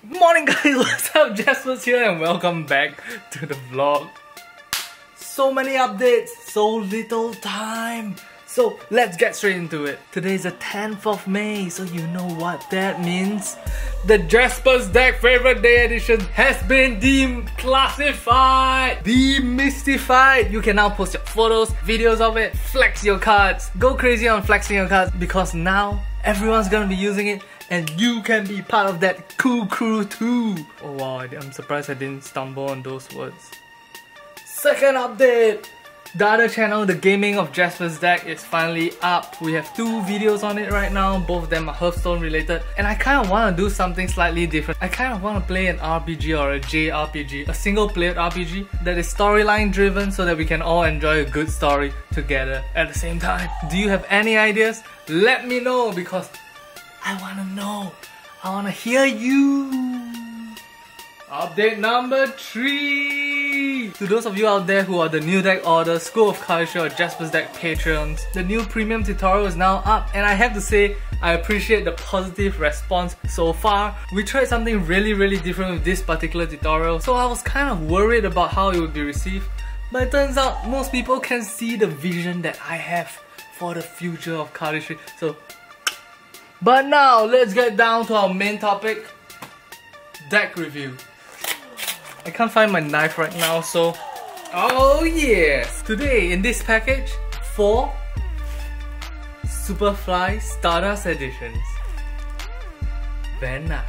Morning guys, what's up? Jaspas here and welcome back to the vlog. So many updates, so little time. So let's get straight into it. Today's the 10th of May, so you know what that means. The Jaspas deck favorite day edition has been declassified, demystified. You can now post your photos, videos of it, flex your cards, go crazy on flexing your cards because now everyone's gonna be using it and you can be part of that cool crew too. Oh wow, I'm surprised I didn't stumble on those words. Second update! The other channel, the Gaming of Jaspas deck, is finally up. We have 2 videos on it right now, both of them are Hearthstone related, and I kind of want to do something slightly different. I kind of want to play an RPG or a JRPG, a single player RPG that is storyline driven so that we can all enjoy a good story together at the same time. Do you have any ideas? Let me know because I want to know. I want to hear you. Update number 3! To those of you out there who are the new deck order, School of Cardistry or Jaspas deck Patreons, the new premium tutorial is now up and I have to say I appreciate the positive response so far. We tried something really different with this particular tutorial, so I was kind of worried about how it would be received, but it turns out most people can see the vision that I have for the future of Cardistry. But now let's get down to our main topic, deck review. I can't find my knife right now, so oh yes! Today in this package, 4 SUPERFLY Stardust editions. Very nice.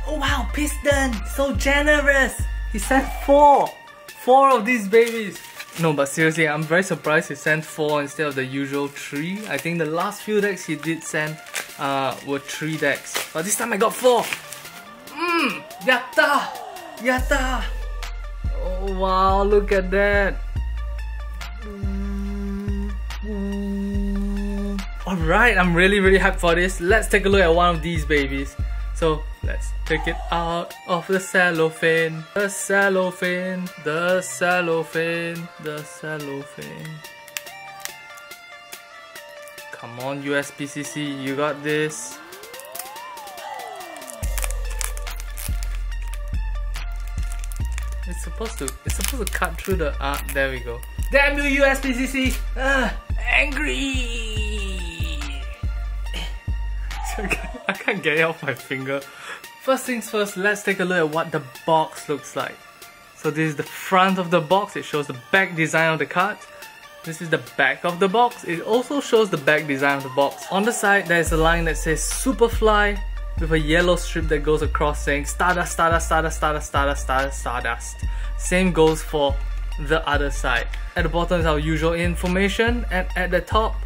Oh wow, Piston! So generous! He sent 4 of these babies. No, but seriously, I'm very surprised he sent 4 instead of the usual 3. I think the last few decks he did send were 3 decks, but this time I got 4. Yatta! Yatta! Oh wow, look at that! Alright, I'm really hyped for this. Let's take a look at one of these babies. So let's take it out of the cellophane. The cellophane, the cellophane, the cellophane. Come on USPCC, you got this. It's supposed to cut through the there we go. Damn you USPCC! Angry! I can't get it off my finger. First things first, let's take a look at what the box looks like. So this is the front of the box, it shows the back design of the cards. This is the back of the box, it also shows the back design of the box. On the side there is a line that says SUPERFLY with a yellow strip that goes across saying Stardust, Stardust, Stardust, Stardust, Stardust, Stardust, Stardust. Same goes for the other side. At the bottom is our usual information and at the top,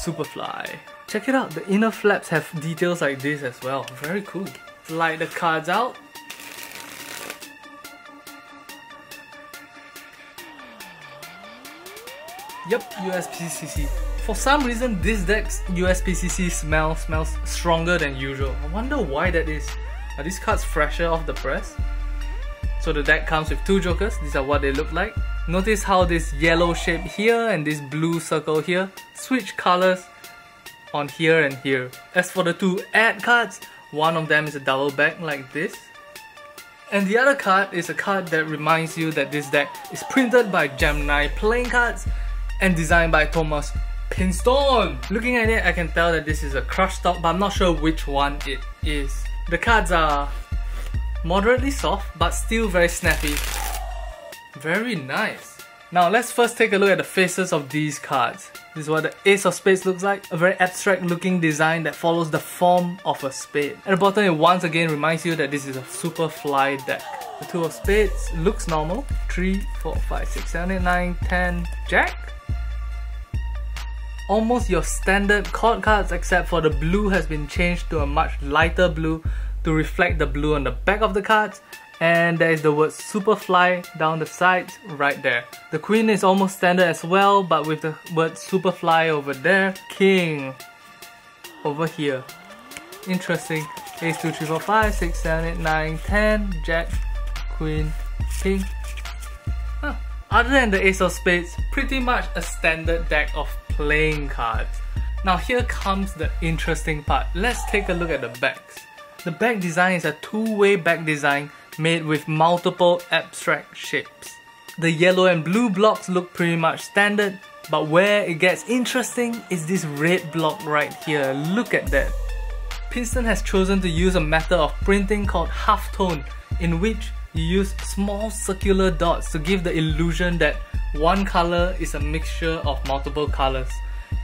SUPERFLY. Check it out, the inner flaps have details like this as well. Very cool. Slide the cards out. Yep, USPCC. For some reason, this deck's USPCC smells stronger than usual. I wonder why that is. Are these cards fresher off the press? So the deck comes with 2 jokers. These are what they look like. Notice how this yellow shape here and this blue circle here switch colors on here and here. As for the 2 ad cards, one of them is a double back like this. And the other card is a card that reminds you that this deck is printed by Gemini Playing Cards and designed by Thomas Pinstone. Looking at it, I can tell that this is a crush stock, but I'm not sure which one it is. The cards are moderately soft, but still very snappy. Very nice. Now let's first take a look at the faces of these cards. This is what the Ace of Spades looks like. A very abstract looking design that follows the form of a spade. At the bottom it once again reminds you that this is a SUPERFLY deck. The 2 of Spades looks normal. 3, 4, 5, 6, 7, 8, 9, 10, Jack? Almost your standard chord cards except for the blue has been changed to a much lighter blue to reflect the blue on the back of the cards, and there is the word SUPERFLY down the sides right there. The Queen is almost standard as well, but with the word SUPERFLY over there. King over here. Interesting. Ace 2, 3, 4, 5, 6, 7, 8, 9, 10, Jack, Queen, King. Other than the Ace of Spades, pretty much a standard deck of playing cards. Now here comes the interesting part. Let's take a look at the backs. The back design is a two-way back design made with multiple abstract shapes. The yellow and blue blocks look pretty much standard, but where it gets interesting is this red block right here. Look at that. Princeton has chosen to use a method of printing called halftone, in which you use small circular dots to give the illusion that one color is a mixture of multiple colors.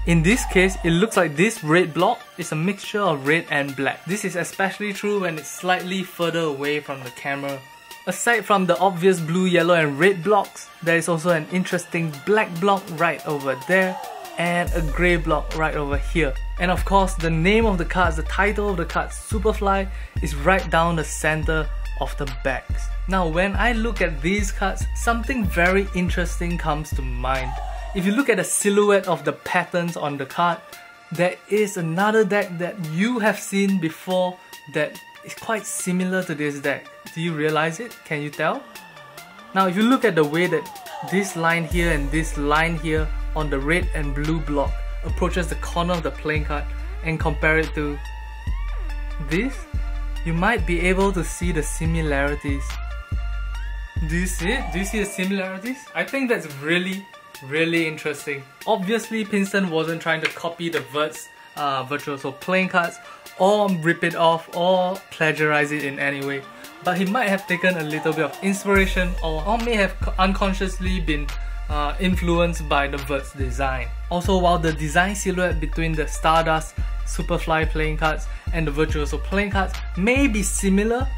In this case, it looks like this red block is a mixture of red and black. This is especially true when it's slightly further away from the camera. Aside from the obvious blue, yellow and red blocks, there is also an interesting black block right over there and a grey block right over here. And of course, the name of the cards, the title of the cards, Superfly, is right down the center of the backs. Now when I look at these cards, something very interesting comes to mind. If you look at the silhouette of the patterns on the card, there is another deck that you have seen before that is quite similar to this deck. Do you realize it? Can you tell? Now if you look at the way that this line here and this line here on the red and blue block approaches the corner of the playing card and compare it to this, you might be able to see the similarities. Do you see it? Do you see the similarities? I think that's really interesting. Obviously, Princeton wasn't trying to copy the Virtuoso playing cards or rip it off or plagiarize it in any way, but he might have taken a little bit of inspiration or may have unconsciously been influenced by the Virt's design. Also, while the design silhouette between the Stardust, Superfly playing cards and the Virtuoso playing cards may be similar,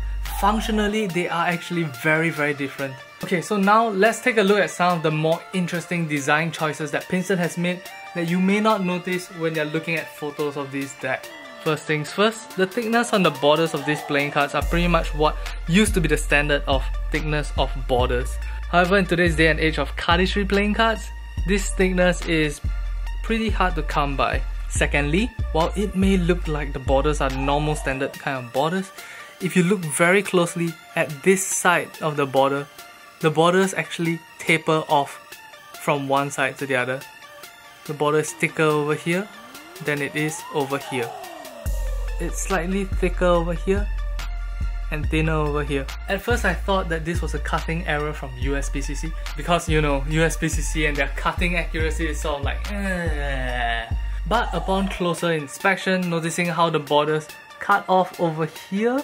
functionally they are actually very different. Okay, so now let's take a look at some of the more interesting design choices that Princeton has made that you may not notice when you're looking at photos of this deck. First things first, the thickness on the borders of these playing cards are pretty much what used to be the standard of thickness of borders. However, in today's day and age of Cardistry playing cards, this thickness is pretty hard to come by. Secondly, while it may look like the borders are normal standard kind of borders, if you look very closely at this side of the borders actually taper off from one side to the other. The border is thicker over here than it is over here. It's slightly thicker over here and thinner over here. At first I thought that this was a cutting error from USPCC because you know, USPCC and their cutting accuracy is sort of like But upon closer inspection, noticing how the borders cut off over here,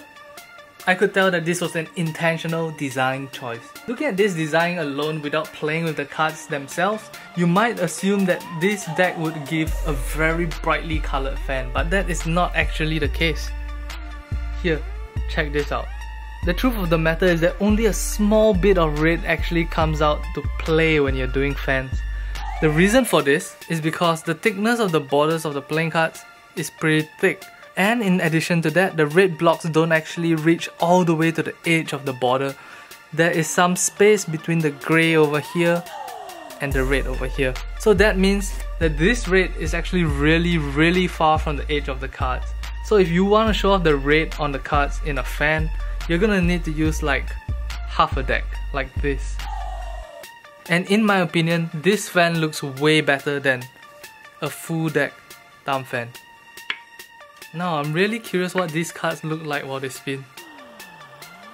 I could tell that this was an intentional design choice. Looking at this design alone without playing with the cards themselves, you might assume that this deck would give a very brightly colored fan, but that is not actually the case. Here, check this out. The truth of the matter is that only a small bit of red actually comes out to play when you're doing fans. The reason for this is because the thickness of the borders of the playing cards is pretty thick. And in addition to that, the red blocks don't actually reach all the way to the edge of the border. There is some space between the grey over here and the red over here. So that means that this red is actually really far from the edge of the cards. So if you want to show off the red on the cards in a fan, you're gonna need to use like half a deck, like this. And in my opinion, this fan looks way better than a full deck thumb fan. Now I'm really curious what these cards look like while they spin.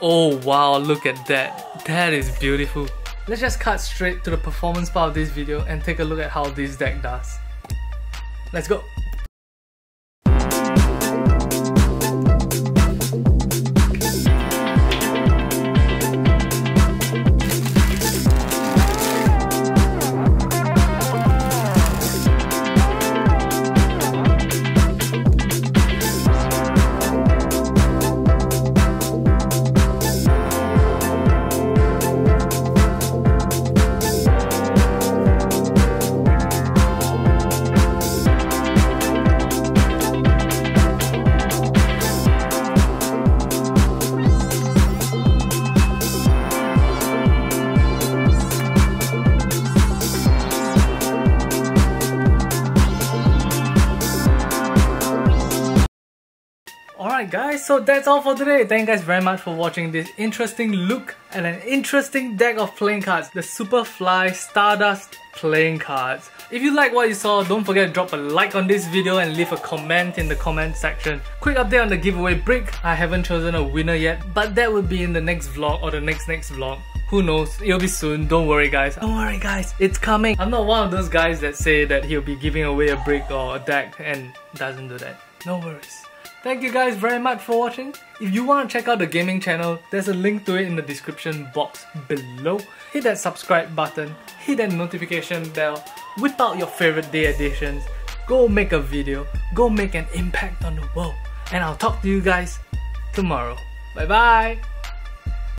Oh wow, look at that. That is beautiful. Let's just cut straight to the performance part of this video and take a look at how this deck does. Let's go! Alright guys, so that's all for today. Thank you guys very much for watching this interesting look and an interesting deck of playing cards. The SUPERFLY Stardust playing cards. If you like what you saw, don't forget to drop a like on this video and leave a comment in the comment section. Quick update on the giveaway brick. I haven't chosen a winner yet, but that will be in the next vlog or the next vlog. Who knows, it'll be soon, don't worry guys. Don't worry guys, it's coming. I'm not one of those guys that say that he'll be giving away a brick or a deck and doesn't do that. No worries. Thank you guys very much for watching. If you want to check out the gaming channel, there's a link to it in the description box below. Hit that subscribe button, hit that notification bell, whip out your favorite day editions, go make a video, go make an impact on the world. And I'll talk to you guys tomorrow. Bye bye!